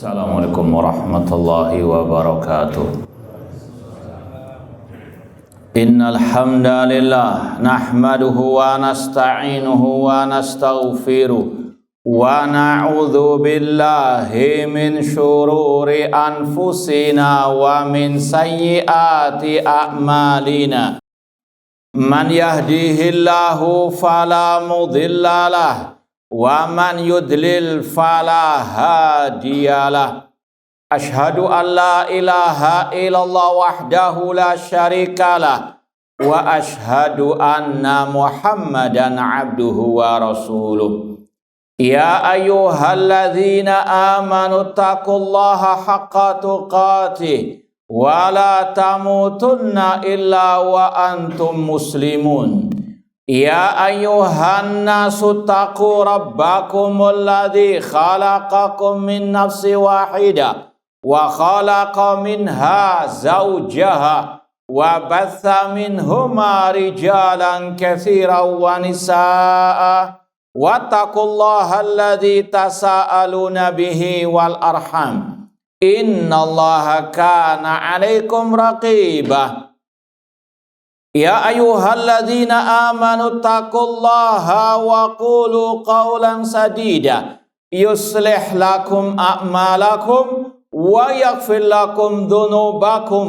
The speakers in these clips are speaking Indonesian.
Assalamualaikum warahmatullahi wabarakatuh. Innal hamdalillah nahmaduhu wa nasta'inuhu wa nastaghfiruh wa na'udzu billahi min syururi anfusina wa min sayyiati a'malina. Man yahdihillahu fala mudhillalah wa man yudlil fala hadiyalah. Ashhadu an la ilaha illallah wahdahu la syarikalah wa ashhadu anna Muhammadan abduhu wa rasuluh. Ya ayyuhalladzina amanu taqullaha haqqa tuqatih wa la tamutunna illa wa antum muslimun. Ya ayyuhan nasu taqu rabbakumul ladzi khalaqakum min nafsin wahidah wa khalaqa minha zawjaha wa batha minhuma rijalan katsiran wa nisaa wattaqullaha alladzi tasaaluna bihi wal arham innallaha kana 'alaikum raqibah. Ya ayyuhalladzina amanu taqullaha wa qulu qawlan sadida yuslih lakum a'malakum wa yaghfir lakum dhunubakum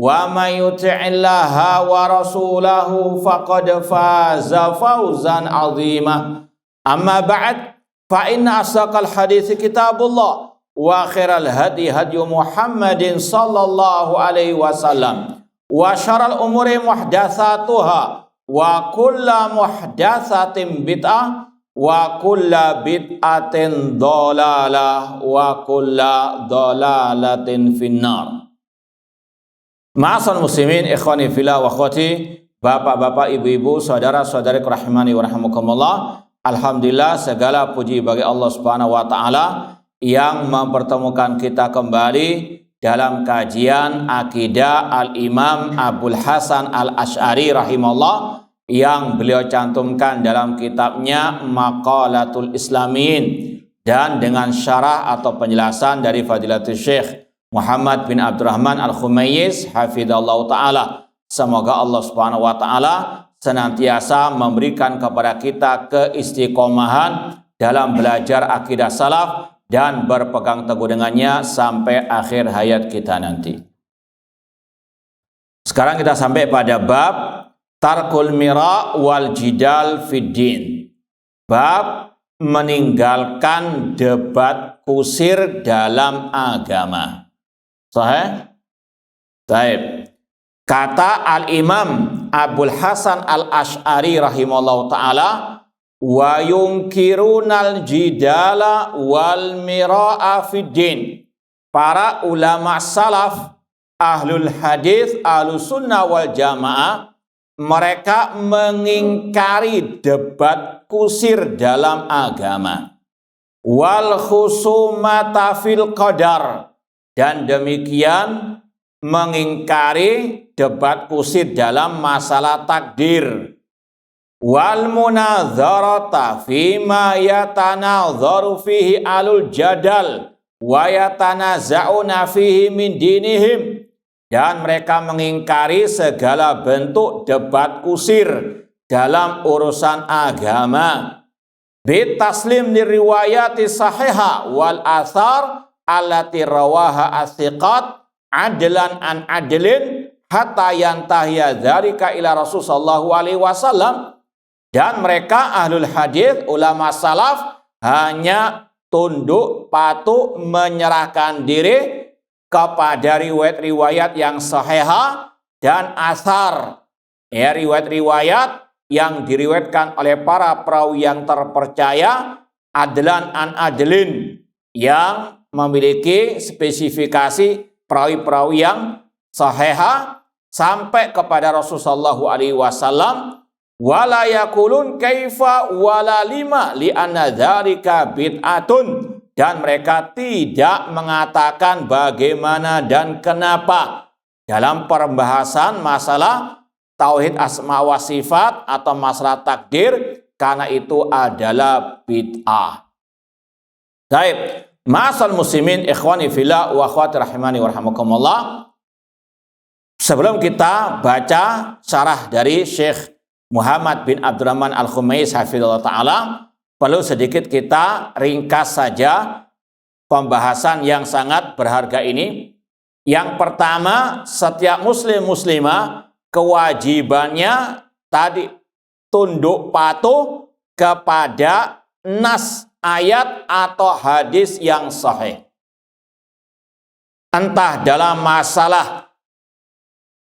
wa may yuti'illaha wa rasulahu faqad faza fawzan 'azima. Amma ba'd, fa inna asdaqal hadits kitabullah wa khairal hadi hadyu Muhammadin sallallahu alaihi wasallam wa syarrul umuri muhdatsatuha wa kullu muhdatsatin bid'ah wa kullu bid'atin dhalalah wa kullu dhalalatin finnar. Ma'asal muslimin ikhwani fillah wa akhwati, bapak-bapak, ibu-ibu, saudara-saudari rahimani wa rahimakumullah. Alhamdulillah, segala puji bagi Allah Subhanahu wa taala yang mempertemukan kita kembali dalam kajian akidah Al-Imam Abul Hasan Al-Asy'ari rahimahullah yang beliau cantumkan dalam kitabnya Maqalatul Islamiyin, dan dengan syarah atau penjelasan dari Fadilatul Syekh Muhammad bin Abdurrahman Al-Khumayyiz hafidhallahu ta'ala. Semoga Allah Subhanahu wa ta'ala senantiasa memberikan kepada kita keistiqomahan dalam belajar akidah salaf dan berpegang teguh dengannya sampai akhir hayat kita nanti. Sekarang kita sampai pada bab tarkul mira wal jidal fid din. Bab meninggalkan debat kusir dalam agama. Sahih? Baik. Kata Al-Imam Abul Hasan Al-Asy'ari rahimahullahu taala, wa yunkirunal jidala wal mira'a fid din. Para ulama salaf, ahlul hadis, ahlus sunnah wal jamaah, mereka mengingkari debat kusir dalam agama. Wal khusumata fil qadar, dan demikian mengingkari debat kusir dalam masalah takdir. Wal munadzarata fima yatanadzaru fihi alul jadal wa yatanaza'una fihi min dinihim, dan mereka mengingkari segala bentuk debat kusir dalam urusan agama. Bitaslim liriwayati sahiha wal athar allati rawaha as-siqat adlan an adlin hatta yantahiya dzalika ila Rasul sallallahu alaihi wasallam. Dan mereka ahlul hadis, ulama salaf, hanya tunduk patuh menyerahkan diri kepada riwayat-riwayat yang sahihah dan asar, ya, riwayat-riwayat yang diriwayatkan oleh para perawi yang terpercaya, adlan an adlin, yang memiliki spesifikasi perawi-perawi yang sahihah sampai kepada Rasulullah sallallahu alaihi wasallam. Wala yakulun kaifa wala lima li anna dzalika bid'atun, dan mereka tidak mengatakan bagaimana dan kenapa dalam pembahasan masalah tauhid asma wa sifat atau masalah takdir, karena itu adalah bid'ah. Baik, Ma'asal muslimin, ikhwani fillah wa akhwati rahimani wa rahimakumullah. Sebelum kita baca syarah dari Syekh Muhammad bin Abdurrahman Al-Khumais hafizallahu ta'ala, perlu sedikit kita ringkas saja pembahasan yang sangat berharga ini. Yang pertama, setiap muslim muslimah kewajibannya tadi tunduk patuh kepada nas ayat atau hadis yang sahih. Entah dalam masalah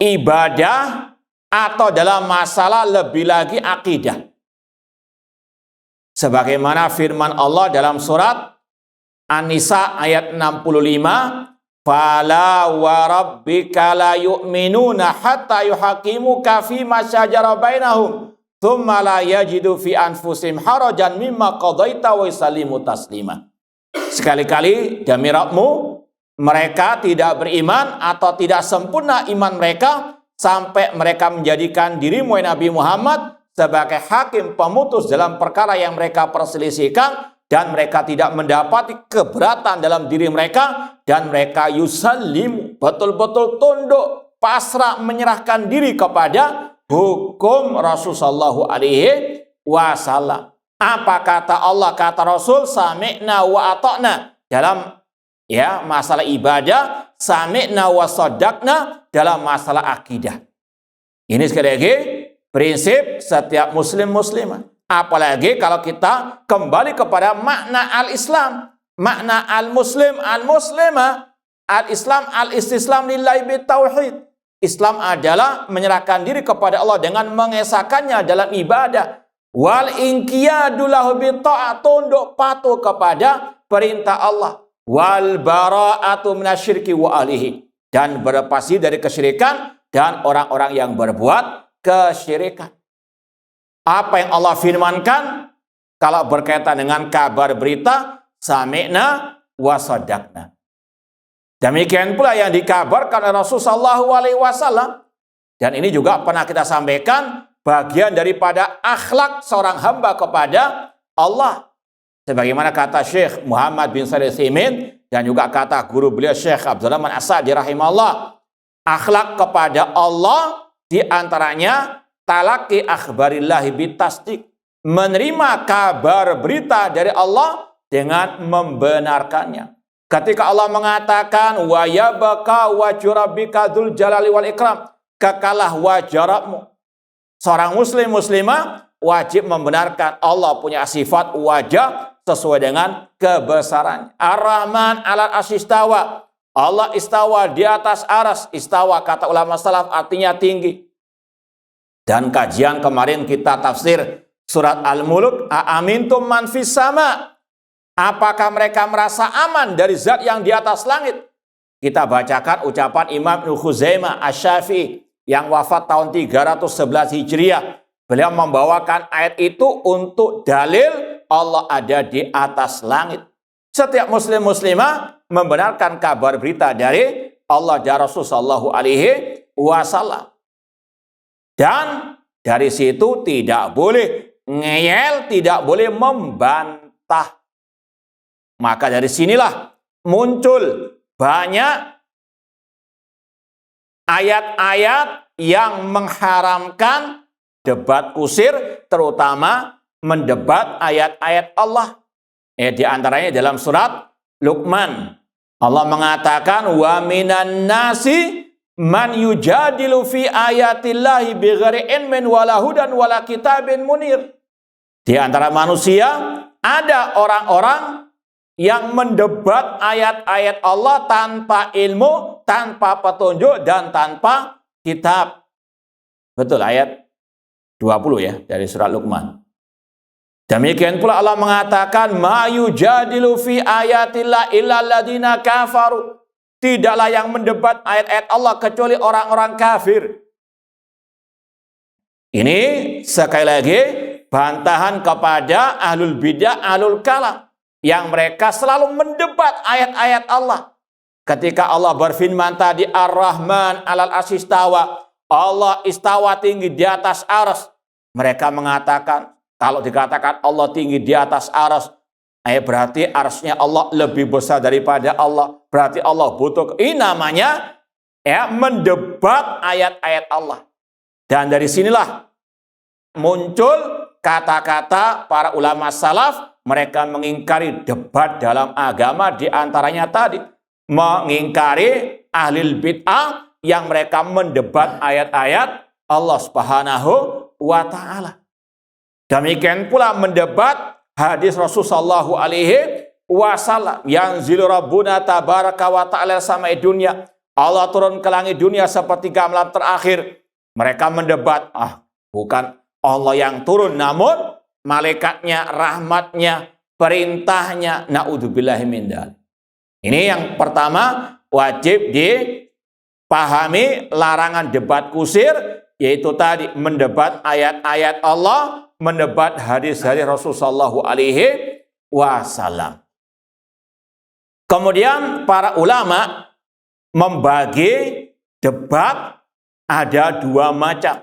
ibadah atau dalam masalah lebih lagi akidah. Sebagaimana firman Allah dalam surat An-Nisa ayat 65, "Fala wa rabbika la yu'minuna hatta yuhakimuka fi ma syajara bainahum, tsumma la yajidu fi anfusihim harajan mimma qadaita wa yusallimu taslima." Sekali-kali demi Rabbmu, mereka tidak beriman atau tidak sempurna iman mereka sampai mereka menjadikan dirimu Nabi Muhammad sebagai hakim pemutus dalam perkara yang mereka perselisihkan, dan mereka tidak mendapati keberatan dalam diri mereka, dan mereka yusallim, betul-betul tunduk, pasrah, menyerahkan diri kepada hukum Rasulullah SAW. Apa kata Allah, kata Rasul? Sami'na wa ata'na dalam masalah ibadah, sami'na wa sadaqna dalam masalah akidah. Ini sekali lagi prinsip setiap muslim muslimah. Apalagi kalau kita kembali kepada makna al-Islam, makna al-Muslim, al-Muslimah, al-Islam, al-istislam lillahi bitauhid. Islam adalah menyerahkan diri kepada Allah dengan mengesahkannya dalam ibadah. Wal inqiyadu lahu bitta'ah, tunduk patuh kepada perintah Allah. Wal bara'atu minasyirki wa ahlihi, dan berlepas diri dari kesyirikan dan orang-orang yang berbuat kesyirikan. Apa yang Allah firmankan kalau berkaitan dengan kabar berita, sami'na wa sadaqna. Demikian pula yang dikabarkan oleh Rasulullah SAW. Dan ini juga pernah kita sampaikan, bagian daripada akhlak seorang hamba kepada Allah. Sebagaimana kata Syekh Muhammad bin Shalih Al-Utsaimin dan juga kata guru beliau Syekh Abdurrahman As-Sa'di rahimahullah, akhlak kepada Allah diantaranya talaqi akhbarillahi bitasdiq, menerima kabar berita dari Allah dengan membenarkannya. Ketika Allah mengatakan wa yabqa wajhu rabbika dzul jalali wal ikram, kekalah wajah Rabbmu, seorang muslim muslimah wajib membenarkan Allah punya sifat wajah sesuai dengan kebesarannya. Ar-Rahman 'alal arsy istawa, Allah istawa di atas aras. Istawa kata ulama salaf artinya tinggi. Dan kajian kemarin kita tafsir surat Al-Mulk, a'amintum man fis sama, apakah mereka merasa aman dari zat yang di atas langit? Kita bacakan ucapan Imam Ibnu Khuzaimah Asy-Syafi'i yang wafat tahun 311 Hijriah. Beliau membawakan ayat itu untuk dalil Allah ada di atas langit. Setiap muslim muslimah membenarkan kabar berita dari Allah dan Rasul sallallahu alaihi wasallam. Dan dari situ tidak boleh ngeyel, tidak boleh membantah. Maka dari sinilah muncul banyak ayat-ayat yang mengharamkan debat kusir, terutama mendebat ayat-ayat Allah. Di antaranya dalam surat Luqman, Allah mengatakan wa minan nasi man yujadilu fi ayatillahi bighairi ilmin wala hudan wala kitabin munir. Di antara manusia ada orang-orang yang mendebat ayat-ayat Allah tanpa ilmu, tanpa petunjuk, dan tanpa kitab. Betul, ayat 20 ya dari surat Luqman. Demikian pula Allah mengatakan ma yujadilu fi ayatillah illal ladzina kafaru. Tidaklah yang mendebat ayat-ayat Allah kecuali orang-orang kafir. Ini sekali lagi bantahan kepada ahlul bidah, ahlul kalam, yang mereka selalu mendebat ayat-ayat Allah. Ketika Allah berfirman tadi Ar-Rahman 'alal arsy istawa, Allah istawa tinggi di atas arsy. Mereka mengatakan, kalau dikatakan Allah tinggi di atas arsy, berarti arsy-nya Allah lebih besar daripada Allah. Berarti Allah butuh. Ini namanya mendebat ayat-ayat Allah. Dan dari sinilah muncul kata-kata para ulama salaf. Mereka mengingkari debat dalam agama, di antaranya tadi mengingkari ahli bid'ah yang mereka mendebat ayat-ayat Allah Subhanahu wa ta'ala. Demikian pula mendebat hadis Rasulullah sallallahu alaihi wasallam, yang zilu rabbuna tabaraka wa ta'ala samai dunia. Allah turun ke langit dunia sepertiga malam terakhir. Mereka mendebat, bukan Allah yang turun, namun malaikatnya, rahmatnya, perintahnya. Na'udzubillahi min dzalik. Ini yang pertama, wajib dipahami larangan debat kusir, yaitu tadi mendebat ayat-ayat Allah, mendebat hadis-hadis Rasulullah sallallahu alaihi wasallam. Kemudian para ulama membagi debat ada dua macam.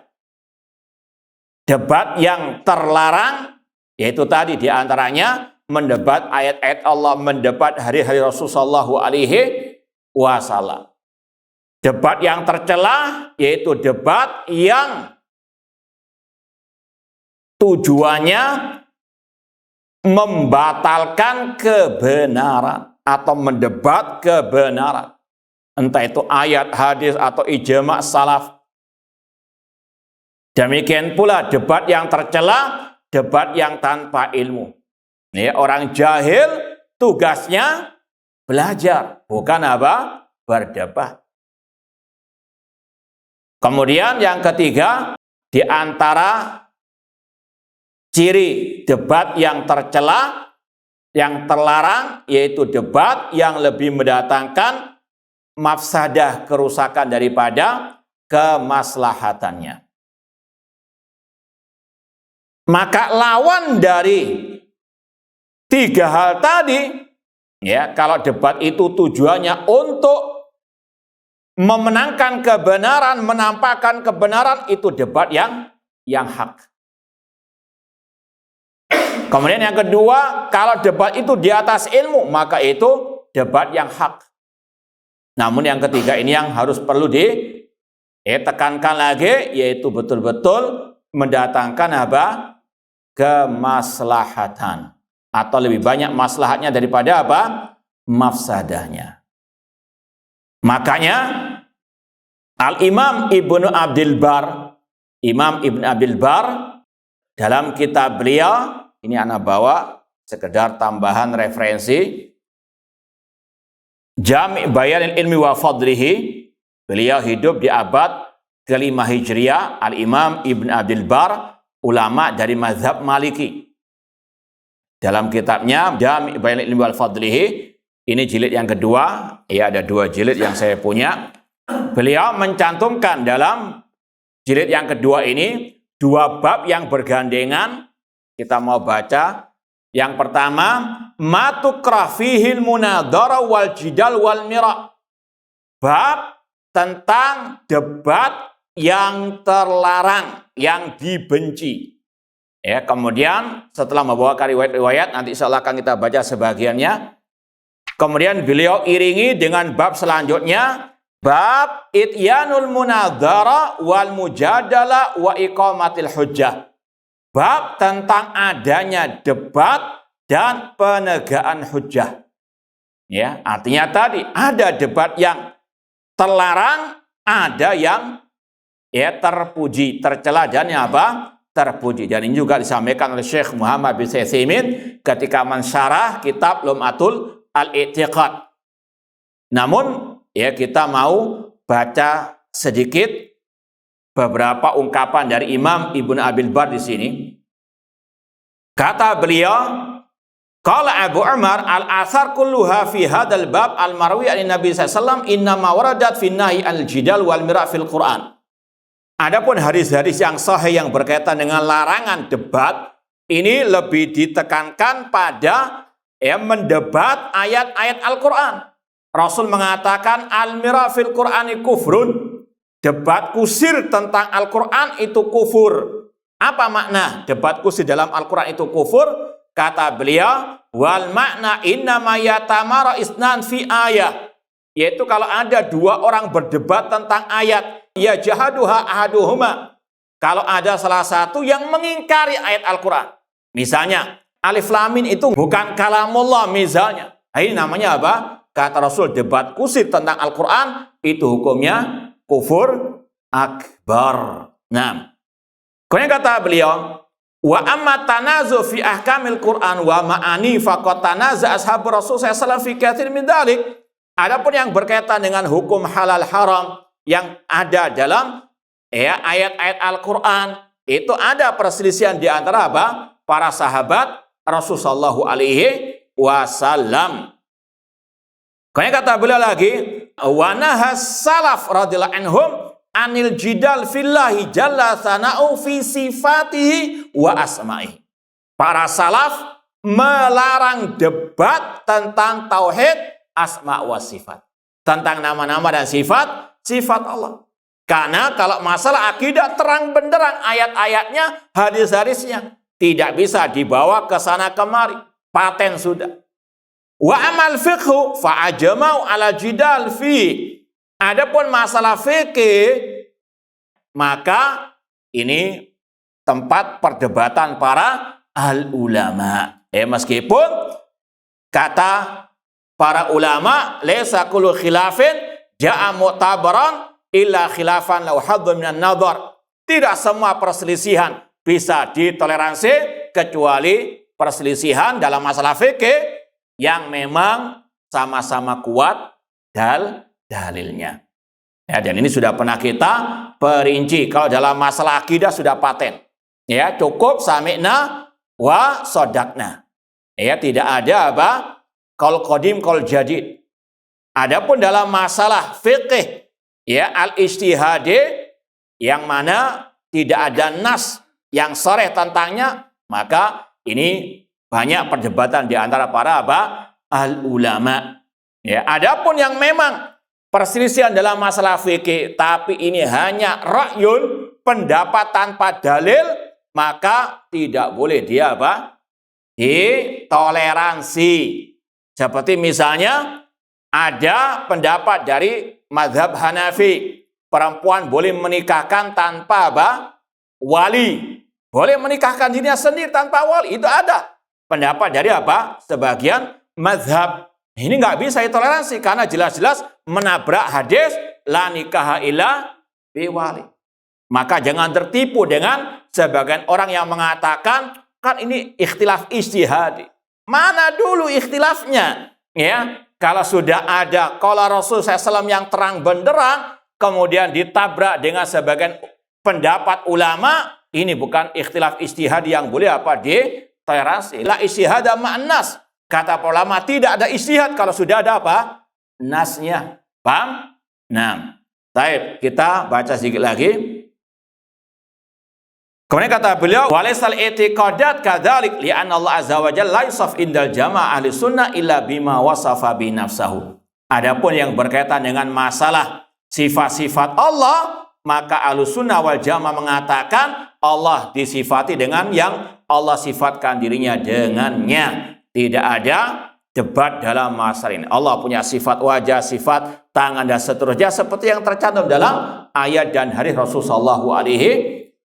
Debat yang terlarang, yaitu tadi diantaranya mendebat ayat-ayat Allah, mendebat hari-hari Rasulullah sallallahu alaihi wasallam. Debat yang tercela, yaitu debat yang tujuannya membatalkan kebenaran atau mendebat kebenaran. Entah itu ayat, hadis, atau ijma' salaf. Demikian pula debat yang tercela, debat yang tanpa ilmu. Orang jahil tugasnya belajar, bukan berdebat. Kemudian yang ketiga, di antara ciri debat yang tercela, yang terlarang, yaitu debat yang lebih mendatangkan mafsadah, kerusakan daripada kemaslahatannya. Maka lawan dari tiga hal tadi, kalau debat itu tujuannya untuk memenangkan kebenaran, menampakkan kebenaran, itu debat yang hak. Kemudian yang kedua, kalau debat itu di atas ilmu, maka itu debat yang hak. Namun yang ketiga ini yang harus perlu ditekankan lagi, yaitu betul-betul mendatangkan kemaslahatan, atau lebih banyak maslahatnya daripada mafsadahnya. Makanya Al-Imam Ibnu Abdul Bar, Imam Ibnu Abdul Bar dalam kitab beliau, ini anak bawa sekedar tambahan referensi, Jami' Bayanil Ilmi wa Fadlihi. Beliau hidup di abad ke-5 Hijriah. Al-Imam Ibnu Abdul Bar, ulama dari mazhab Maliki. Dalam kitabnya Jami' Bayanil Ilmi wa Fadlihi, ini jilid yang kedua, ada dua jilid yang saya punya. Beliau mencantumkan dalam jilid yang kedua ini dua bab yang bergandengan. Kita mau baca. Yang pertama, matukrah fihil munadhara wal jidal wal mira. Bab tentang debat yang terlarang, yang dibenci. Kemudian setelah membawakan riwayat-riwayat, nanti insyaallah akan kita baca sebagiannya. Kemudian beliau iringi dengan bab selanjutnya, bab ityanul munadhara wal mujadalah wa iqamatil hujjah. Bab tentang adanya debat dan penegakan hujjah. Artinya tadi ada debat yang terlarang, ada yang terpuji, tercela, dan terpuji. Dan ini juga disampaikan oleh Syekh Muhammad bin Utsaimin ketika mensyarah kitab Lum'atul Al-I'tiqad. Namun kita mau baca sedikit beberapa ungkapan dari Imam Ibnu Abdul Bar di sini. Kata beliau, qala Abu Umar al-athar kulluha fi hadzal bab al-marwi an Nabi sallallahu alaihi wasallam inna ma waradat fi nahi al-jidal wal mira' fil Quran. Adapun hadis-hadis yang sahih yang berkaitan dengan larangan debat, ini lebih ditekankan pada mendebat ayat-ayat Al-Quran. Rasul mengatakan al-mira' fil Qur'ani kufrun. Debat kusir tentang Al-Quran itu kufur. Apa makna debat kusir dalam Al-Quran itu kufur? kata beliau, wal makna innama yatamara isnan fi ayah. Yaitu kalau ada dua orang berdebat tentang ayat, ya jahaduha ahaduhuma. Kalau ada salah satu yang mengingkari ayat Al-Quran. Misalnya, alif lam mim itu bukan kalamullah misalnya. Ini namanya apa? Kata Rasul, debat kusir tentang Al-Quran, itu hukumnya kufur akbar. Nah, kemudian kata beliau, wa amma tanazu fi ahkamil Quran wa ma'ani faqad tanaza ashabu Rasul sallallahu fi katsir min dzalik. Adapun yang berkaitan dengan hukum halal haram yang ada dalam ayat-ayat Al-Quran, itu ada perselisihan di antara apa? Para sahabat Rasulullah sallallahu alaihi wasallam. Kemudian kata beliau lagi, wa nahas salaf radhiyallahu anhum anil jidal fillahi jalla sana'u fi sifatihi wa asma'ihi. Para salaf melarang debat tentang tauhid asma wa sifat, tentang nama-nama dan sifat Allah. Karena kalau masalah akidah terang benderang ayat-ayatnya, hadis-hadisnya tidak bisa dibawa ke sana kemari, paten sudah. Wa amal fiqhu fa ajma'u ala jidal fi. Adapun masalah fikih, maka ini tempat perdebatan para al-ulama. Meskipun kata para ulama, laisa kullu khilafin ja'a mu'tabaran illa khilafan lau haddu minan nadhar. Tidak semua perselisihan bisa ditoleransi kecuali perselisihan dalam masalah fikih yang memang sama-sama kuat dalilnya. Ya, dan ini sudah pernah kita perinci. Kalau dalam masalah akidah sudah paten. Ya, cukup sami'na wa sodakna. Ya, tidak ada apa? Qaul qadim, qaul jadid. Adapun dalam masalah fikih, ya al-ijtihadi, yang mana tidak ada nas yang sharih tentangnya, maka ini banyak perdebatan di antara para apa? Al-ulama. Ya, adapun yang memang perselisihan dalam masalah fikih, tapi ini hanya ra'yun, pendapat tanpa dalil, maka tidak boleh dia apa? Ditoleransi. Seperti misalnya ada pendapat dari mazhab Hanafi, perempuan boleh menikahkan tanpa apa? Wali. Boleh menikahkan dirinya sendiri tanpa wali. Itu ada pendapat dari apa? Sebagian mazhab. Ini nggak bisa ditoleransi karena jelas-jelas menabrak hadis la nikaha illa biwali. Maka jangan tertipu dengan sebagian orang yang mengatakan kan ini ikhtilaf ijtihadi. Mana dulu ikhtilafnya? Ya, kalau sudah ada qala Rasul SAW yang terang benderang, kemudian ditabrak dengan sebagian pendapat ulama, ini bukan ikhtilaf ijtihad yang boleh apa ditoleransi. La ijtihada ma'nas. Kata ulama tidak ada ijtihad kalau sudah ada apa? Nasnya. Paham? Nah, baik, kita baca sedikit lagi. Kemudian kata beliau, walaisal i'tiqadat kadzalik li'anna Allah azza wa jalla la yusaf indal jamaah ahli sunnah illa bima wasafa bi nafsahu. Adapun yang berkaitan dengan masalah sifat-sifat Allah, maka ahli sunnah wal jamaah mengatakan Allah disifati dengan yang Allah sifatkan dirinya dengannya. Tidak ada debat dalam masalah ini. Allah punya sifat wajah, sifat tangan dan seterusnya seperti yang tercantum dalam ayat dan hadis Rasulullah sallallahu alaihi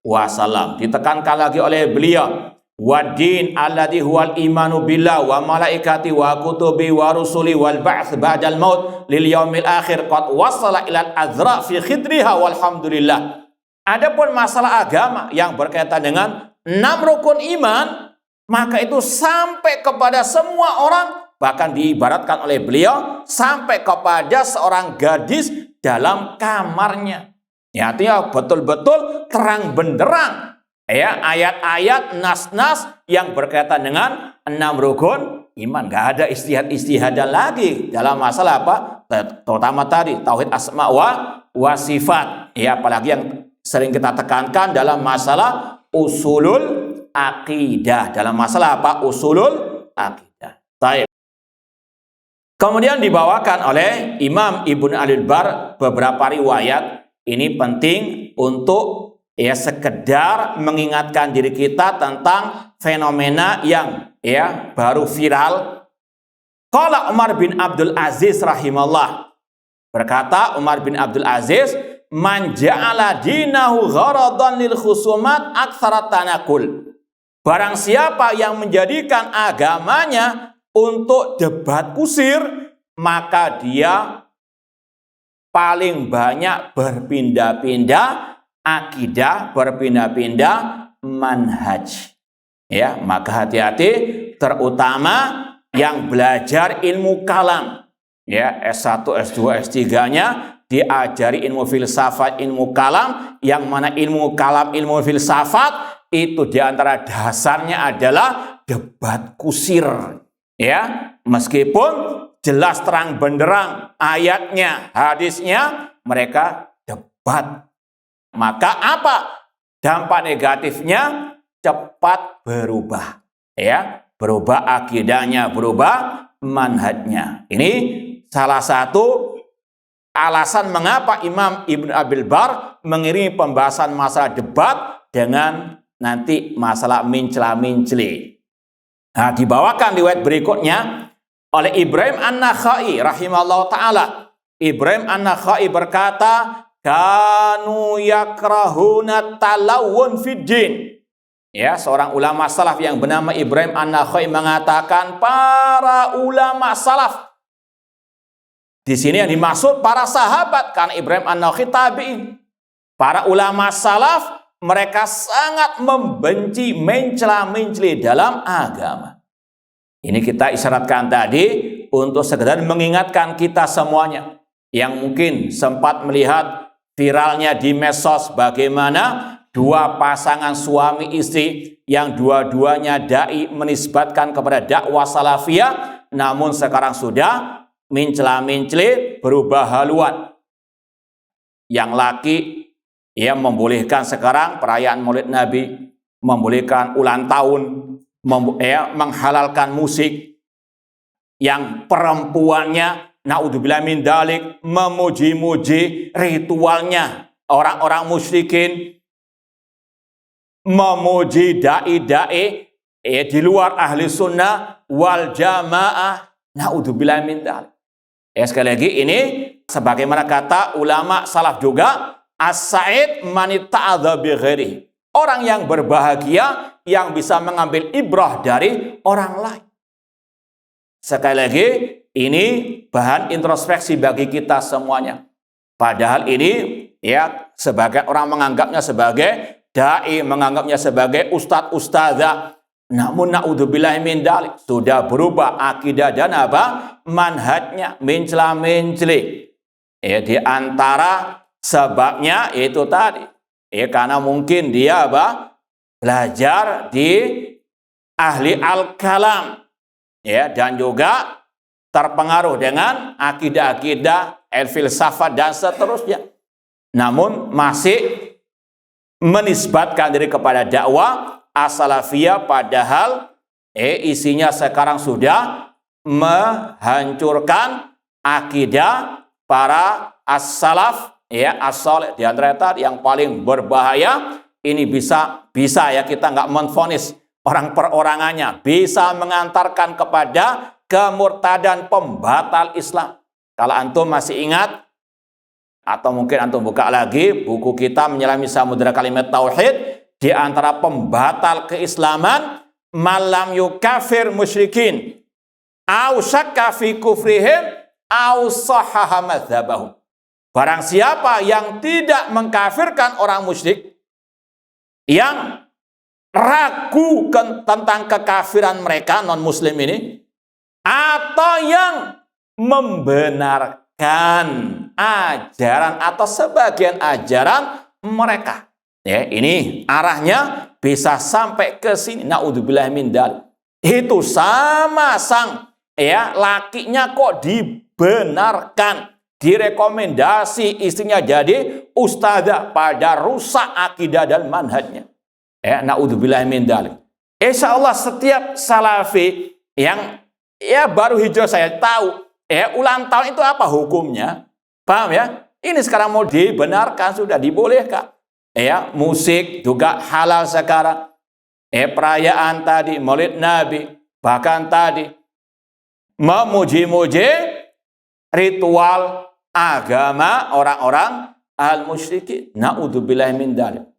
wasallam. Ditekankan lagi oleh beliau, waddin alladhi huwal imanu billah wa malaikati wa kutubi wa rusuli wal ba'ts ba'dal maut lil yaumil akhir qad wasala ilal azra fi khidriha walhamdulillah. Adapun masalah agama yang berkaitan dengan 6 rukun iman, maka itu sampai kepada semua orang, bahkan diibaratkan oleh beliau sampai kepada seorang gadis dalam kamarnya. Ya, artinya betul-betul terang benderang ya ayat-ayat nas-nas yang berkaitan dengan 6 rukun iman. Gak ada istihad-istihadan lagi dalam masalah apa? Terutama tadi tauhid asma wa sifat. Ya, apalagi yang sering kita tekankan dalam masalah usulul akidah. Dalam masalah apa? Usulul akidah. Baik. Kemudian dibawakan oleh Imam Ibnu Abdul Bar beberapa riwayat. Ini penting untuk ya sekedar mengingatkan diri kita tentang fenomena yang ya baru viral. Qala Umar bin Abdul Aziz rahimallah, berkata Umar bin Abdul Aziz, man ja'ala dinahu gharadan lil khusumat aktsara tanakul. Barang siapa yang menjadikan agamanya untuk debat kusir, maka dia paling banyak berpindah-pindah akidah, berpindah-pindah manhaj. Ya, maka hati-hati, terutama yang belajar ilmu kalam. Ya, S1, S2, S3-nya diajari ilmu filsafat, ilmu kalam, yang mana ilmu kalam, ilmu filsafat itu diantara dasarnya adalah debat kusir. Ya, meskipun jelas terang benderang ayatnya, hadisnya, mereka debat. Maka apa dampak negatifnya? Cepat berubah, ya, berubah akidahnya, berubah manhajnya. Ini salah satu alasan mengapa Imam Ibn Abil Bar mengiringi pembahasan masalah debat dengan nanti masalah mincela-minceli. Nah, dibawakan riwayat berikutnya oleh Ibrahim An-Nakhai rahimahullah ta'ala. Ibrahim An-Nakhai berkata, kanu yakrahuna talawun fid din. Ya, seorang ulama salaf yang bernama Ibrahim An-Nakhai mengatakan para ulama salaf. Di sini yang dimaksud para sahabat, karena Ibrahim An-Nakhai tabi'in. Para ulama salaf mereka sangat membenci mencela-menceli dalam agama. Ini kita isyaratkan tadi untuk sekedar mengingatkan kita semuanya yang mungkin sempat melihat viralnya di medsos bagaimana dua pasangan suami istri yang dua-duanya dai menisbatkan kepada dakwah salafiyah, namun sekarang sudah mencela-menceli, berubah haluan. Yang laki ya membolehkan sekarang perayaan Maulid Nabi, membolehkan ulang tahun, menghalalkan musik. Yang perempuannya naudzubillah min dalik memuji-muji ritualnya orang-orang musyrikin, memuji dai-dai di luar ahli sunnah wal jamaah, naudzubillah min dalik. Sekali lagi ini sebagaimana kata ulama salaf juga, as-sa'id man ta'adza bi ghairihi. Orang yang berbahagia yang bisa mengambil ibrah dari orang lain. Sekali lagi ini bahan introspeksi bagi kita semuanya. Padahal ini ya sebagai orang menganggapnya sebagai dai, menganggapnya sebagai ustadz ustadzah, namun naudzubillah min dalik sudah berubah akidah dan apa manhajnya, mencela-menceli. Di antara sebabnya itu tadi karena mungkin dia apa belajar di ahli al-kalam dan juga terpengaruh dengan akidah-akidah filsafat dan seterusnya, namun masih menisbatkan diri kepada dakwah as-salafiyah, padahal isinya sekarang sudah menghancurkan akidah para as-salaf as-salih. Di antara tadi yang paling berbahaya ini bisa ya kita nggak menvonis orang perorangannya, bisa mengantarkan kepada kemurtadan, pembatal Islam. Kalau antum masih ingat atau mungkin antum buka lagi buku kita Menyelami Samudra Kalimat Tauhid, di antara pembatal keislaman malam yukafir musyrikin au syakka fi kufrihim au sahaha madzhabahum. Barang siapa yang tidak mengkafirkan orang musyrik, yang ragu tentang kekafiran mereka non muslim ini, atau yang membenarkan ajaran atau sebagian ajaran mereka, ini arahnya bisa sampai ke sini, naudzubillah min dzalik. Itu sama sang lakinya kok dibenarkan, direkomendasi istrinya jadi ustadzah, pada rusak akidah dan manhajnya. Naudzubillah min dzalik. Insyaallah setiap salafi yang baru hijrah saya tahu ulang tahun itu apa hukumnya, paham ya? Ini sekarang mau dibenarkan, sudah dibolehkan. ya musik juga halal sekarang. Perayaan tadi, Maulid Nabi, bahkan tadi memuji-muji ritual agama orang-orang al-musyrikin. Na'udzubillahi min dzalik.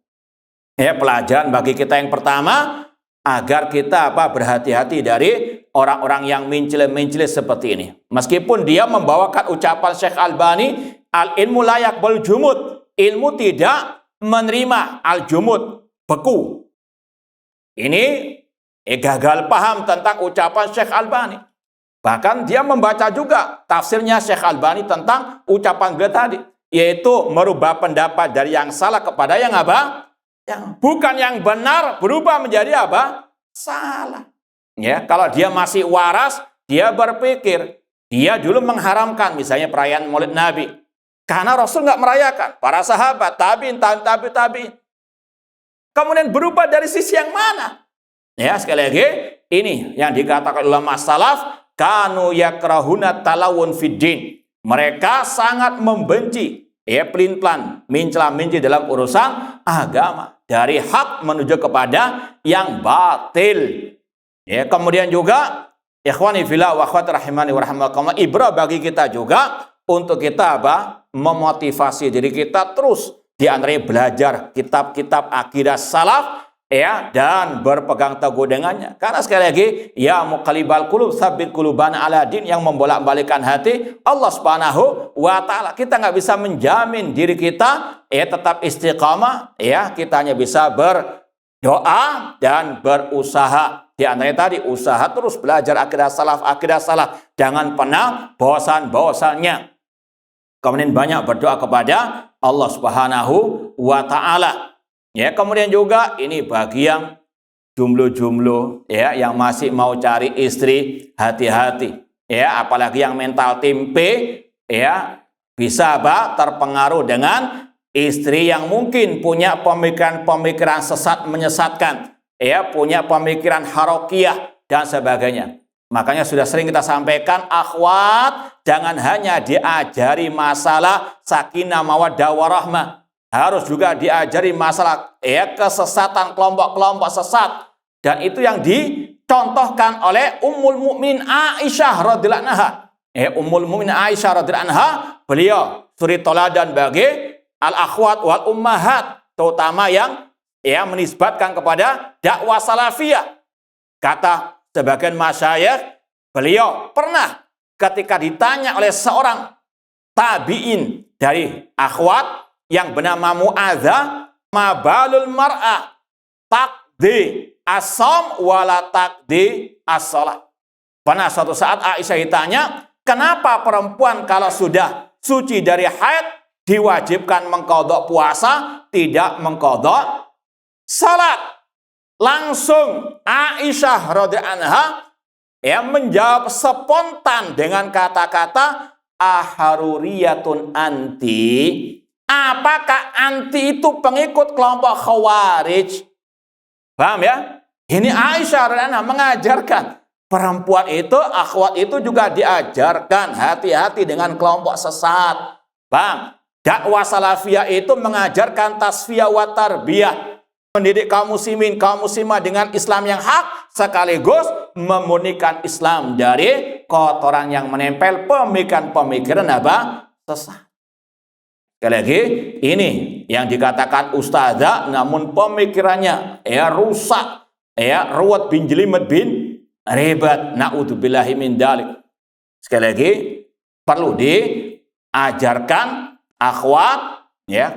Pelajaran bagi kita yang pertama agar kita berhati-hati dari orang-orang yang mencela-mencela seperti ini. Meskipun dia membawakan ucapan Syekh Albani, al-ilmu la yaqbal jumud. Ilmu tidak menerima al-jumud, beku. Ini gagal paham tentang ucapan Syekh Albani. Bahkan dia membaca juga tafsirnya Syekh Albani tentang ucapan beliau tadi, yaitu merubah pendapat dari yang salah kepada yang yang bukan yang benar berubah menjadi salah. Kalau dia masih waras, dia berpikir dia dulu mengharamkan misalnya perayaan Maulid Nabi karena Rasul nggak merayakan, para sahabat, tabi'in, tabi'in. Kemudian berubah dari sisi yang mana? Sekali lagi, ini yang dikatakan ulama salaf, kanu yakrahuna talawun fiddin. Mereka sangat membenci, pelin-pelan, mencela-mencela dalam urusan agama. Dari hak menuju kepada yang batil. Kemudian juga, ikhwani fillah wa akhwati rahimani wa rahimakumullah, ibrah bagi kita juga untuk kita memotivasi diri kita terus. Di antaranya belajar kitab-kitab akidah salaf dan berpegang teguh dengannya. Karena sekali lagi, ya muqallibal qulub tsabbit qulubana ala din, yang membolak-balikkan hati Allah Subhanahu wa taala. Kita nggak bisa menjamin diri kita tetap istiqamah, kita hanya bisa berdoa dan berusaha. Di antaranya tadi usaha terus belajar akidah salaf. Jangan pernah bosan-bosannya. Kemudian banyak berdoa kepada Allah Subhanahu wa taala. Kemudian juga ini bagi yang jomblo-jomblo yang masih mau cari istri, hati-hati. Apalagi yang mental tempe bisa terpengaruh dengan istri yang mungkin punya pemikiran-pemikiran sesat menyesatkan, punya pemikiran harokiyah dan sebagainya. Makanya sudah sering kita sampaikan, akhwat, jangan hanya diajari masalah sakinah mawaddah warahmah, harus juga diajari masalah kesesatan kelompok-kelompok sesat. Dan itu yang dicontohkan oleh Ummul Mukminin Aisyah radhiyallahu anha. Ummul Mukminin Aisyah radhiyallahu anha, beliau suri toladan bagi al-akhwat wal ummahat, terutama yang menisbatkan kepada dakwah salafiyah. Kata sebagian masyayikh, beliau pernah ketika ditanya oleh seorang tabi'in dari akhwat yang bernama Mu'adzah, mabalul mar'a taqdi as-shaum wala taqdi as-shalah. Pernah suatu saat Aisyah ditanya, kenapa perempuan kalau sudah suci dari haid diwajibkan mengqadha puasa, tidak mengqadha salat? Langsung Aisyah radhiyallahu anha menjawab spontan dengan kata-kata, aharuriyatun anti. Apakah anti itu pengikut kelompok Khawarij? Paham ya? Ini Aisyah radhiyallahu anha mengajarkan perempuan itu, akhwat itu juga diajarkan hati-hati dengan kelompok sesat. Bang, dakwah salafiyah itu mengajarkan tasfiyah wa tarbiyah, mendidik kaum muslimin, kaum muslimah dengan Islam yang hak, sekaligus memurnikan Islam dari kotoran yang menempel pemikiran-pemikiran sesat. Sekali lagi, ini yang dikatakan ustazah, namun pemikirannya rusak, ruwet bin jelimet bin ribet. Na'udzubillahi min dzalik. Sekali lagi, perlu diajarkan akhwat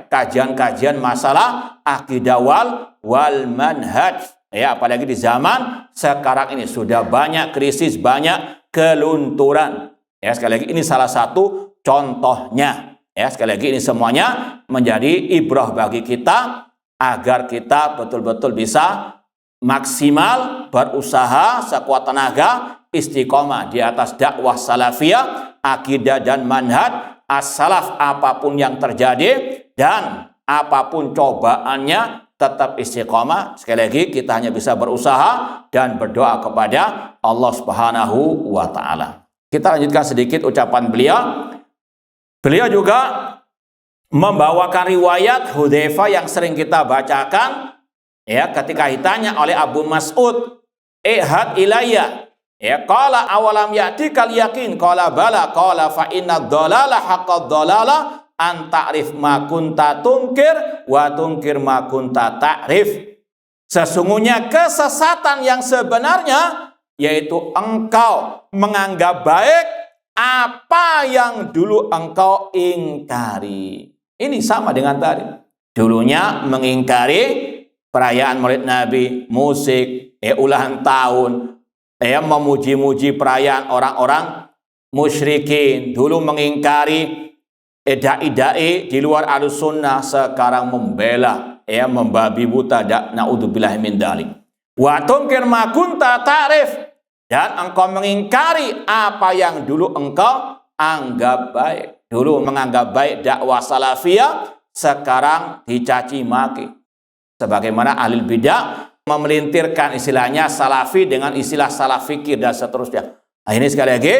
kajian-kajian masalah akidah wal manhaj. Apalagi di zaman sekarang ini sudah banyak krisis, banyak kelunturan. Sekali lagi ini salah satu contohnya. Sekali lagi ini semuanya menjadi ibrah bagi kita agar kita betul-betul bisa maksimal berusaha sekuat tenaga istiqomah di atas dakwah salafiyah, akidah dan manhaj as-salaf apapun yang terjadi dan apapun cobaannya tetap istiqomah. Sekali lagi kita hanya bisa berusaha dan berdoa kepada Allah Subhanahu wa taala. Kita lanjutkan sedikit ucapan beliau. Beliau juga membawakan riwayat Hudzaifah yang sering kita bacakan, ya, ketika ditanya oleh Abu Mas'ud, "Ihad ilayya." Ya, qala awalam ya'tikal yakin? Qala bala. Qala fa inna dhalala haqqad dhalala an ta'rif ma kunta tunkir wa tunkir ma kunta ta'rif. Sesungguhnya kesesatan yang sebenarnya yaitu engkau menganggap baik apa yang dulu engkau ingkari. Ini sama dengan tadi. Dulunya mengingkari perayaan Maulid Nabi, musik, ulang tahun, memuji-muji perayaan orang-orang musyrikin. Dulu mengingkari dai-dai di luar Ahlussunnah, sekarang membela membabi buta, naudzubillah min dzalik. Wa tunkir ma kunta ta'rif, dan engkau mengingkari apa yang dulu engkau anggap baik. Dulu menganggap baik dakwah salafiyah, sekarang dicaci maki. Sebagaimana ahli bidah memelintirkan istilahnya salafi dengan istilah salaf fikir dan seterusnya. Nah, ini sekali lagi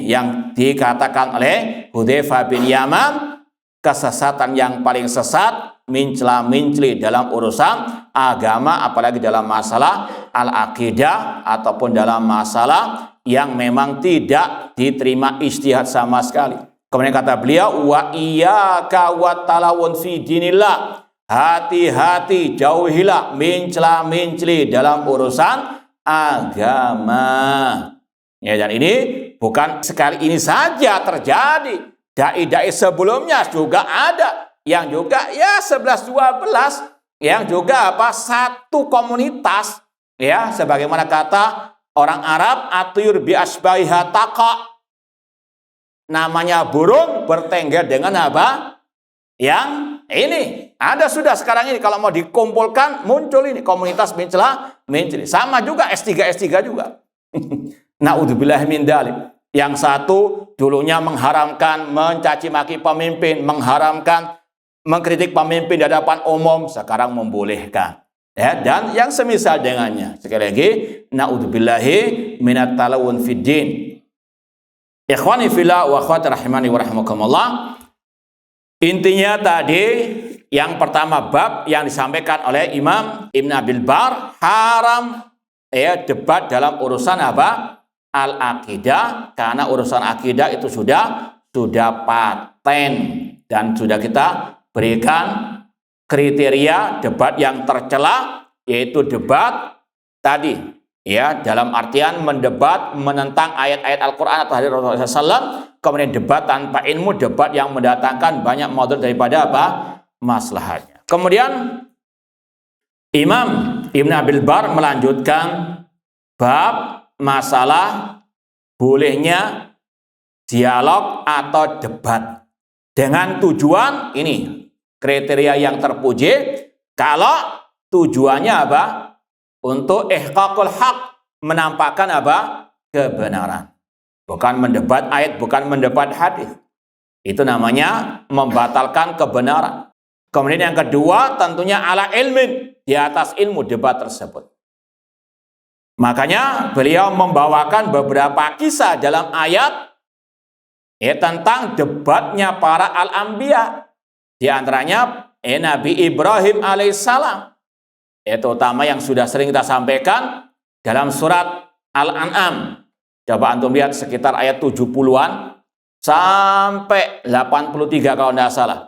yang dikatakan oleh Hudzaifah bin Yaman, kesesatan yang paling sesat, mincla-mincli dalam urusan agama, apalagi dalam masalah al-aqidah ataupun dalam masalah yang memang tidak diterima ijtihad sama sekali. Kemudian kata beliau, wa iyyaka wat talawun fi dinillah. Hati-hati, jauhilah mincla-mincli dalam urusan agama. Ya, dan ini bukan sekali ini saja terjadi. Dai-dai sebelumnya juga ada yang juga 11-12 yang juga satu komunitas, ya, sebagaimana kata orang Arab, atyur bi asbaiha taqa. Namanya burung bertengger dengan apa? Yang ini ada sudah sekarang ini, kalau mau dikumpulkan muncul ini komunitas mincla-mincli. Sama juga S3 juga. Naudzubillah min dzalik. Yang satu dulunya mengharamkan mencaci maki pemimpin, mengharamkan mengkritik pemimpin di hadapan umum, sekarang membolehkan. Ya, dan yang semisal dengannya. Sekali lagi, naudzubillahi minat talawun fid din. Ikhwani fillah wa akhwati rahimani wa rahimakumullah. Intinya tadi yang pertama bab yang disampaikan oleh Imam Ibn Abil Bar, haram debat dalam urusan apa? Al-aqidah, karena urusan akidah itu sudah paten dan sudah kita berikan kriteria debat yang tercela, yaitu debat tadi, ya, dalam artian mendebat menentang ayat-ayat Al-Quran atau hadits Rasulullah SAW, kemudian debat tanpa ilmu, debat yang mendatangkan banyak mudarat daripada apa? Maslahatnya. Kemudian Imam Ibn Abil Bar melanjutkan bab masalah bolehnya dialog atau debat dengan tujuan ini, kriteria yang terpuji, kalau tujuannya apa? Untuk ihqaqul haq, menampakkan apa? Kebenaran. Bukan mendebat ayat, bukan mendebat hadis. Itu namanya membatalkan kebenaran. Kemudian yang kedua tentunya ala ilmin, di atas ilmu debat tersebut. Makanya beliau membawakan beberapa kisah dalam ayat tentang debatnya para al-anbiya. Di antaranya Nabi Ibrahim alaihissalam. Terutama yang sudah sering kita sampaikan dalam surat Al-An'am. Coba antum lihat sekitar ayat 70-an sampai 83 kalau tidak salah.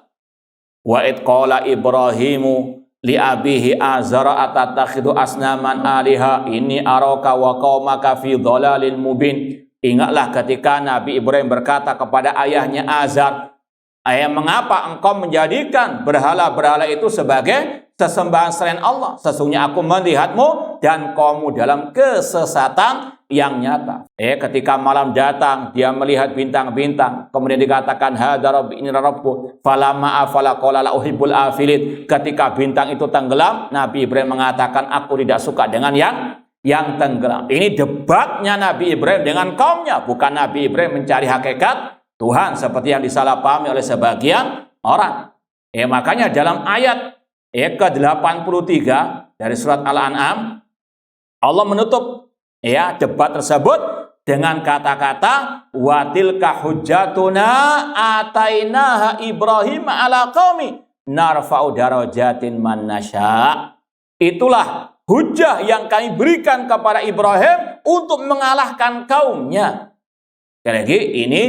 Wa id qala Ibrahimu li abihi azara atatakhidu asnaman aliha inni araka wa qaumaka fi dhalalin mubin. Ingatlah ketika Nabi Ibrahim berkata kepada ayahnya Azar, "Ayah, mengapa engkau menjadikan berhala-berhala itu sebagai sesembahan selain Allah? Sesungguhnya aku melihatmu dan kaummu dalam kesesatan yang nyata." Ketika malam datang, dia melihat bintang-bintang. Kemudian dikatakan, "Hadza rabbi inni rabbu." Falamma afala qala la uhibbul afilin. Ketika bintang itu tenggelam, Nabi Ibrahim mengatakan, "Aku tidak suka dengan yang tenggelam." Ini debatnya Nabi Ibrahim dengan kaumnya, bukan Nabi Ibrahim mencari hakikat Tuhan seperti yang disalahpahami oleh sebagian orang. Makanya dalam ayat ke-83 dari surat Al-An'am, Allah menutup debat tersebut dengan kata-kata wa tilka hujjatuna atainaha Ibrahim ala qaumi narfa'u darajatin man nasya. Itulah hujjah yang kami berikan kepada Ibrahim untuk mengalahkan kaumnya. Sekali lagi, ini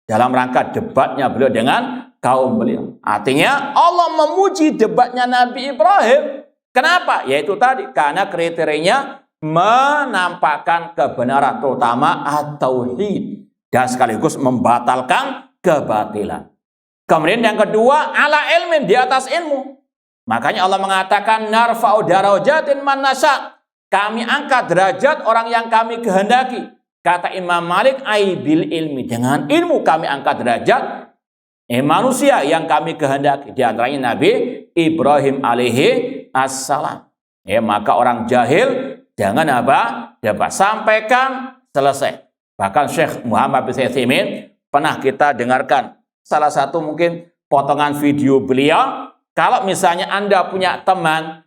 dalam rangka debatnya beliau dengan kaum beliau. Artinya Allah memuji debatnya Nabi Ibrahim. Kenapa? Yaitu tadi, karena kriterianya menampakkan kebenaran, terutama at-tauhid, dan sekaligus membatalkan kebatilan. Kemudian yang kedua, ala ilmin, di atas ilmu. Makanya Allah mengatakan narfa'u darajatin man nasya. Kami angkat derajat orang yang kami kehendaki. Kata Imam Malik, ai bil ilmi, dengan ilmu kami angkat derajat manusia yang kami kehendaki. Di antaranya Nabi Ibrahim alaihi assalam. Maka orang jahil jangan dapat sampaikan selesai. Bahkan Syekh Muhammad bin Utsaimin pernah kita dengarkan salah satu mungkin potongan video beliau. Kalau misalnya Anda punya teman,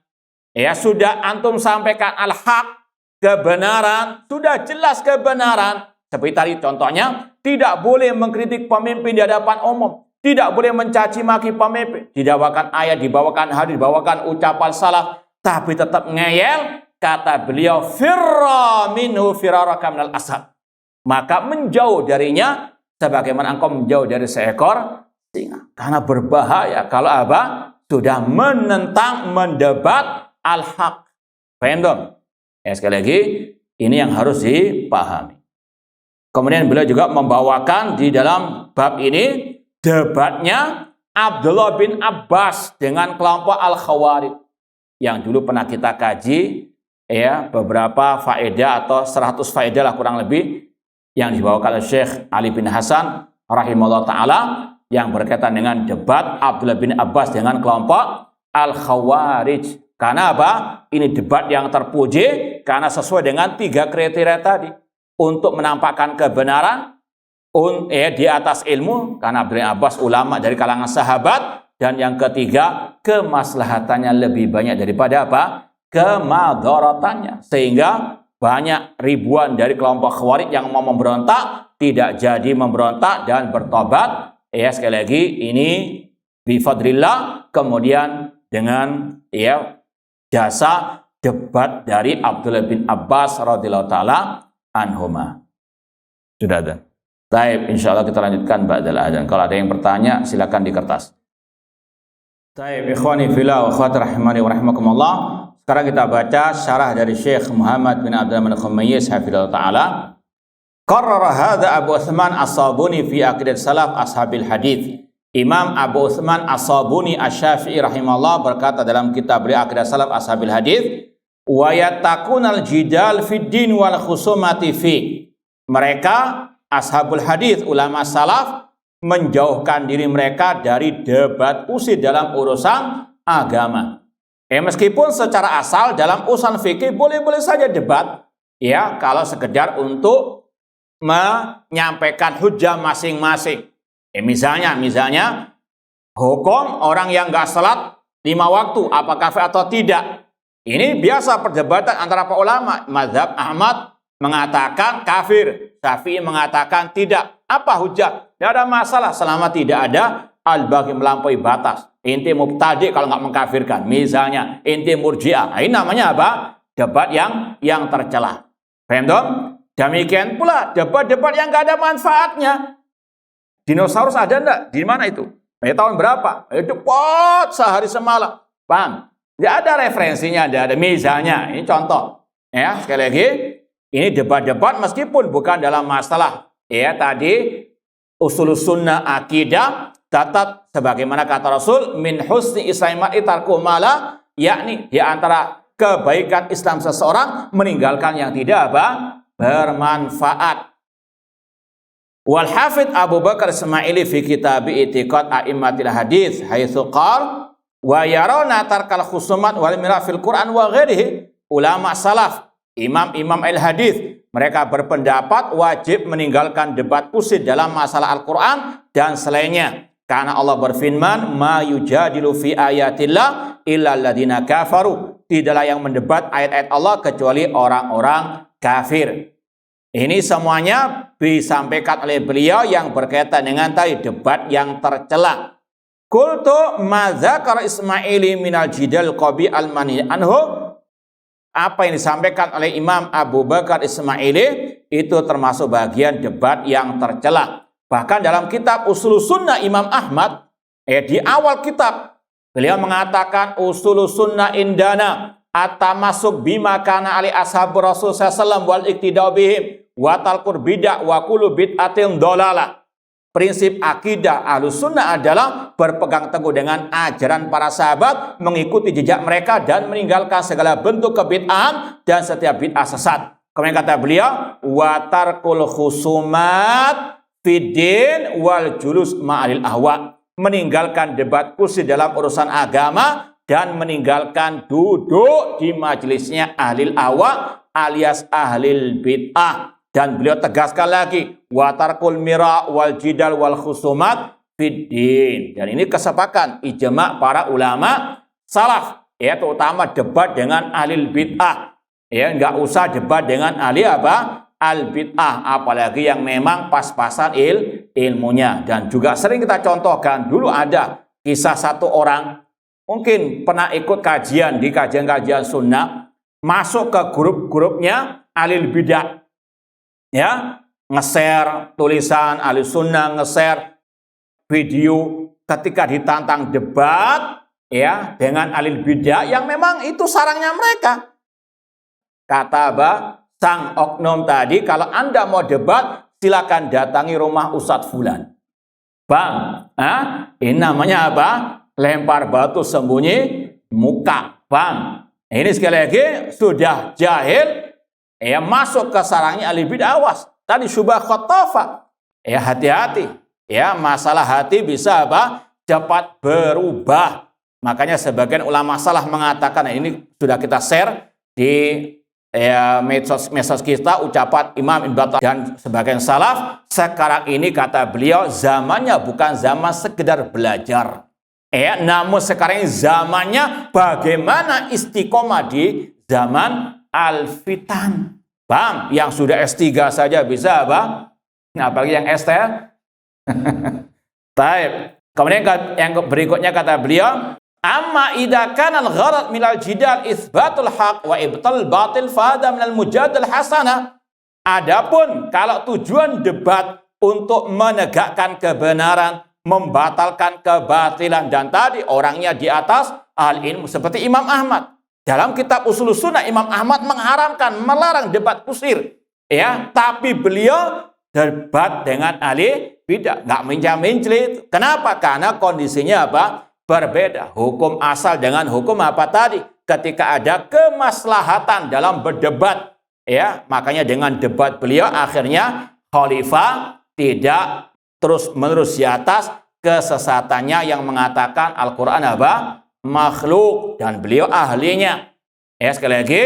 sudah antum sampaikan al-haq, kebenaran, sudah jelas kebenaran. Seperti tadi contohnya, tidak boleh mengkritik pemimpin di hadapan umum, tidak boleh mencaci maki pemimpin, dibawakan ayat, dibawakan hadis, dibawakan ucapan salaf, tapi tetap ngeyel. Kata beliau, firra minhu firaraka minal asad. Maka menjauh darinya sebagaimana engkau menjauh dari seekor singa. Karena berbahaya kalau sudah menentang, mendebat al-haq. Paham dong? Sekali lagi, ini yang harus dipahami. Kemudian beliau juga membawakan di dalam bab ini debatnya Abdullah bin Abbas dengan kelompok Al-Khawarij yang dulu pernah kita kaji, beberapa faedah atau 100 faedah lah kurang lebih yang dibawakan oleh Syekh Ali bin Hasan rahimahullah ta'ala yang berkaitan dengan debat Abdullah bin Abbas dengan kelompok Al-Khawarij. Karena ini debat yang terpuji karena sesuai dengan 3 kriteria tadi. Untuk menampakkan kebenaran di atas ilmu, karena Abdullah bin Abbas ulama dari kalangan sahabat. Dan yang ketiga, kemaslahatannya lebih banyak daripada kemadharatannya. Sehingga banyak ribuan dari kelompok Khawarij yang mau memberontak tidak jadi memberontak dan bertobat. Sekali lagi ini bifadrillah, kemudian dengan jasa debat dari Abdullah bin Abbas radhiyallahu taala anhuma. Sudah ada. Baik, insyaallah kita lanjutkan ba'dal adzan. Kalau ada yang bertanya silakan di kertas. Baik, ikhwani fillah wa akhwati rahimani wa rahimakumullah. Sekarang kita baca syarah dari Syekh Muhammad bin Abdul Rahman Al-Khumayyiz hafizahullah taala. Qarrara hadza Abu Utsman As-Sabuni fi aqidat salaf ashabil hadits. Imam Abu Utsman As-Sabuni Asy-Syafi'i rahimahullah berkata dalam kitab beliau Aqidah Salaf Ashabil Hadits, wa yattakunal jidal fid din wal khusumati fi. Mereka ashabul hadits, ulama salaf, menjauhkan diri mereka dari debat usir dalam urusan agama. Meskipun secara asal dalam urusan fikih boleh-boleh saja debat, kalau sekedar untuk menyampaikan hujah masing-masing. Misalnya hukum orang yang nggak salat 5 waktu apa kafir atau tidak. Ini biasa perdebatan antara para ulama. Mazhab Ahmad mengatakan kafir, Syafi'i mengatakan tidak. Apa hujah? Tidak ada masalah selama tidak ada al-baghi melampaui batas. Inti mubtadi kalau nggak mengkafirkan. Misalnya inti murji'ah. Ini namanya debat yang tercela. Paham dong? Demikian pula debat-debat yang nggak ada manfaatnya. Dinosaurus ada enggak? Di mana itu? Tahun berapa? Debat sehari semalam. Paham? Tidak ada referensinya, tidak ada. Misalnya, ini contoh. Sekali lagi, ini debat-debat meskipun bukan dalam masalah. Tadi usul sunnah akidah, tetap sebagaimana kata Rasul, min husni islami tarku mala, yakni di antara kebaikan Islam seseorang meninggalkan yang tidak bermanfaat. Wal Hafidz Abu Bakar Ismaili fi kitab I'tiqad A'immatil Hadits haitsu qala wa yarana tarkal khusumat wal mirah fil Quran wa ghairihi. Ulama salaf, imam-imam al-hadits, mereka berpendapat wajib meninggalkan debat usir dalam masalah Al-Quran dan selainnya. Karena Allah berfirman, ma yujadilu fi ayatillah illa alladziina kafaru. Tidaklah yang mendebat ayat-ayat Allah kecuali orang-orang kafir. Ini semuanya disampaikan oleh beliau yang berkaitan dengan tadi debat yang tercela. Qultu ma dzakara Ismaili minal jidal qabi al-mani anhu. Apa yang disampaikan oleh Imam Abu Bakar Ismaili itu termasuk bagian debat yang tercela. Bahkan dalam kitab Ushul Sunnah Imam Ahmad, di awal kitab beliau mengatakan Ushul Sunnah indana at-tamassuk bima kana ali ashabu Rasul sallallahu alaihi wasallam wal iktidau bihim wa talqur bid'ah wa kullu bid'atin dhalalah. Prinsip akidah Ahlussunnah adalah berpegang teguh dengan ajaran para sahabat, mengikuti jejak mereka dan meninggalkan segala bentuk kebid'ahan dan setiap bid'ah sesat. Kemudian kata beliau, wa tarkul khusumat fiddin wal julus ma'alil ahwa. Meninggalkan debat kursi dalam urusan agama dan meninggalkan duduk di majelisnya ahlil ahwa alias ahlil bid'ah. Dan beliau tegaskan lagi, wa tarkul mira wal jidal wal khusumat fiddin. Dan ini kesepakatan ijma para ulama salaf, ya, terutama debat dengan ahlil bid'ah. Ya, enggak usah debat dengan ahli apa? Al bid'ah, apalagi yang memang pas-pasan ilmunya. Dan juga sering kita contohkan, dulu ada kisah satu orang mungkin pernah ikut kajian di kajian-kajian sunnah, masuk ke grup-grupnya ahlil bid'ah. Ya, nge-share tulisan ahli sunnah, nge-share video ketika ditantang debat, ya, dengan ahli bid'ah yang memang itu sarangnya mereka. Kata sang oknum tadi, kalau Anda mau debat, silakan datangi rumah Ustadz Fulan. Bang, ini namanya apa? Lempar batu sembunyi muka. Bang, ini sekali lagi sudah jahil. Ya, masuk ke sarangnya ahli bid'ah, awas. Tadi syubhat khotofa. Ya, hati-hati. Ya, masalah hati bisa apa? Cepat berubah. Makanya sebagian ulama salah mengatakan, ini sudah kita share di medsos kita, ucapan Imam Ibn Battah dan sebagian salaf. Sekarang ini kata beliau, zamannya bukan zaman sekedar belajar. Ya, namun sekarang ini zamannya bagaimana istiqomah di zaman al-fitan. Bang, yang sudah S3 saja bisa apa? Apalagi yang ST. Baik. Kemudian yang berikutnya kata beliau, amma idza kana al-gharad minal jidal itsbatul haq wa ibtal batil fahada minal mujadal hasanah. Adapun kalau tujuan debat untuk menegakkan kebenaran, membatalkan kebatilan, dan tadi orangnya di atas al-ilmu seperti Imam Ahmad. Dalam kitab Ushul Sunnah Imam Ahmad mengharamkan, melarang debat kusir. Ya, tapi beliau debat dengan ahli bid'ah, nggak mencela-mencela. Kenapa? Karena kondisinya apa? Berbeda. Hukum asal dengan hukum apa tadi? Ketika ada kemaslahatan dalam berdebat, ya, makanya dengan debat beliau akhirnya khalifah tidak terus-menerus di atas kesesatannya yang mengatakan Al-Quran apa? Makhluk, dan beliau ahlinya. Ya, sekali lagi,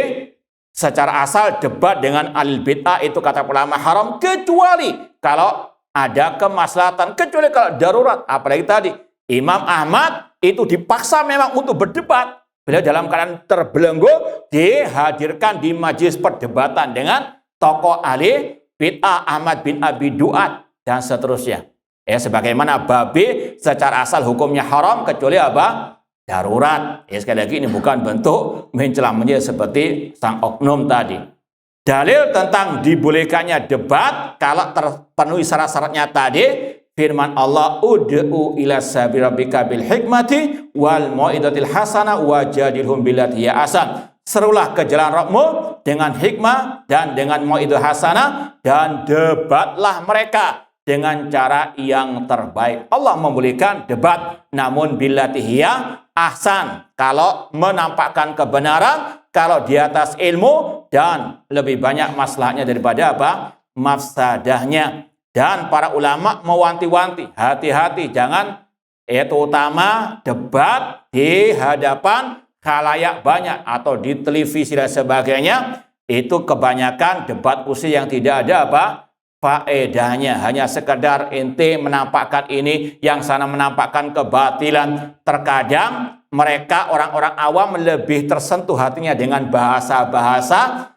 secara asal debat dengan ahli bid'ah itu kata ulama haram, kecuali kalau ada kemaslahatan, kecuali kalau darurat. Apalagi tadi Imam Ahmad itu dipaksa memang untuk berdebat. Beliau dalam keadaan terbelenggu dihadirkan di majelis perdebatan dengan tokoh ahli bid'ah Ahmad bin Abi Duat dan seterusnya. Ya, sebagaimana babi secara asal hukumnya haram kecuali apa? Darurat. Ya, sekali lagi ini bukan bentuk mencela-mencela seperti sang oknum tadi. Dalil tentang dibolehkannya debat kalau terpenuhi syarat-syaratnya tadi, firman Allah, ud'u ila sabili rabbika bil hikmati wal mau'izatil hasanah wajadilhum billati hiya ahsan. Serulah ke jalan Rabbmu dengan hikmah dan dengan mau'izah hasanah, dan debatlah mereka dengan cara yang terbaik. Allah membolehkan debat, namun billati hiya ahsan, kalau menampakkan kebenaran, kalau di atas ilmu dan lebih banyak masalahnya daripada apa? Mafsadahnya. Dan para ulama mewanti-wanti, hati-hati jangan, terutama debat di hadapan khalayak banyak atau di televisi dan sebagainya, itu kebanyakan debat kursi yang tidak ada apa? Faedahnya, hanya sekedar ente menampakkan ini, yang sana menampakkan kebatilan. Terkadang mereka orang-orang awam lebih tersentuh hatinya dengan bahasa-bahasa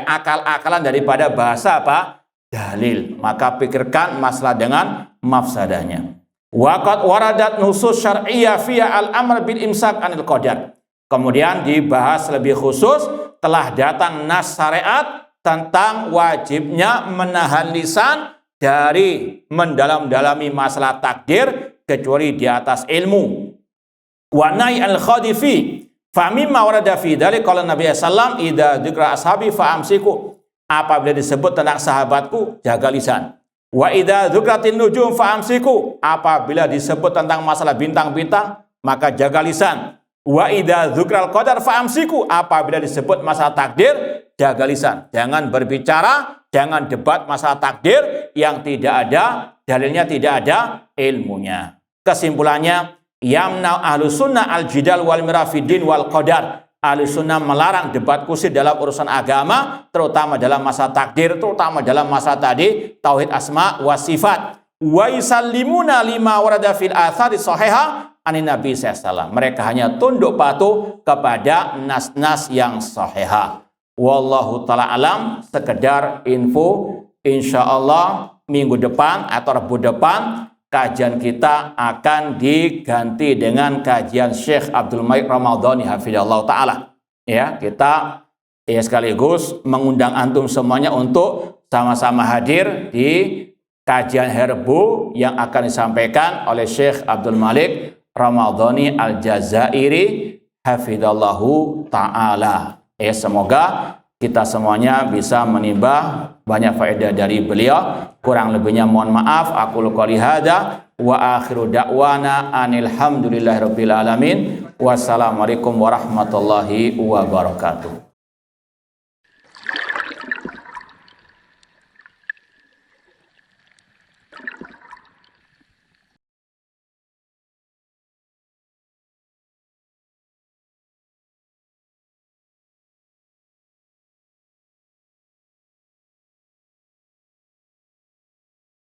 akal-akalan daripada bahasa apa? Dalil. Maka pikirkan masalah dengan mafsadahnya. Waqad waradat nusus syar'iyyah fiha al-amr bil imsak anil qadar. Kemudian dibahas lebih khusus, telah datang nas syariat tentang wajibnya menahan lisan dari mendalam-dalami masalah takdir kecuali di atas ilmu. Wa nahy al-khadifi fa mimma warada fi dzalik qala Nabi sallallahu alaihi wasallam idza dzikra ashabi fa amsiku. Apabila disebut tentang sahabatku, jaga lisan. Wa idza dzukratin nujum fa amsiku. Apabila disebut tentang masalah bintang-bintang, maka jaga lisan. Wa idza dzukral qadar fa amsiku. Apabila disebut masalah takdir, jaga lisan. Jangan berbicara, jangan debat masalah takdir yang tidak ada dalilnya, tidak ada ilmunya. Kesimpulannya, yamna ahlus sunnah al-jidal wal mirah fid din wal qadar. Ahlus sunnah melarang debat kusir dalam urusan agama, terutama dalam masalah takdir, terutama dalam masalah tadi tauhid asma wa sifat. Wa yusallimuna lima warada fil athari sahihah anin Nabi sallallahu. Mereka hanya tunduk patuh kepada nas-nas yang sahihah. Wallahu ta'ala alam, sekedar info, insyaallah minggu depan atau Rabu depan kajian kita akan diganti dengan kajian Syekh Abdul Malik Ramadhani hafizallahu ta'ala. Ya, kita sekaligus mengundang antum semuanya untuk sama-sama hadir di kajian Herbu yang akan disampaikan oleh Syekh Abdul Malik Ramadhani Al-Jazairi hafizallahu ta'ala. Semoga kita semuanya bisa menimba banyak faedah dari beliau. Kurang lebihnya mohon maaf. Aku qouli hadza wa akhiru da'wana anil hamdulillahirabbil alamin. Wassalamualaikum warahmatullahi wabarakatuh.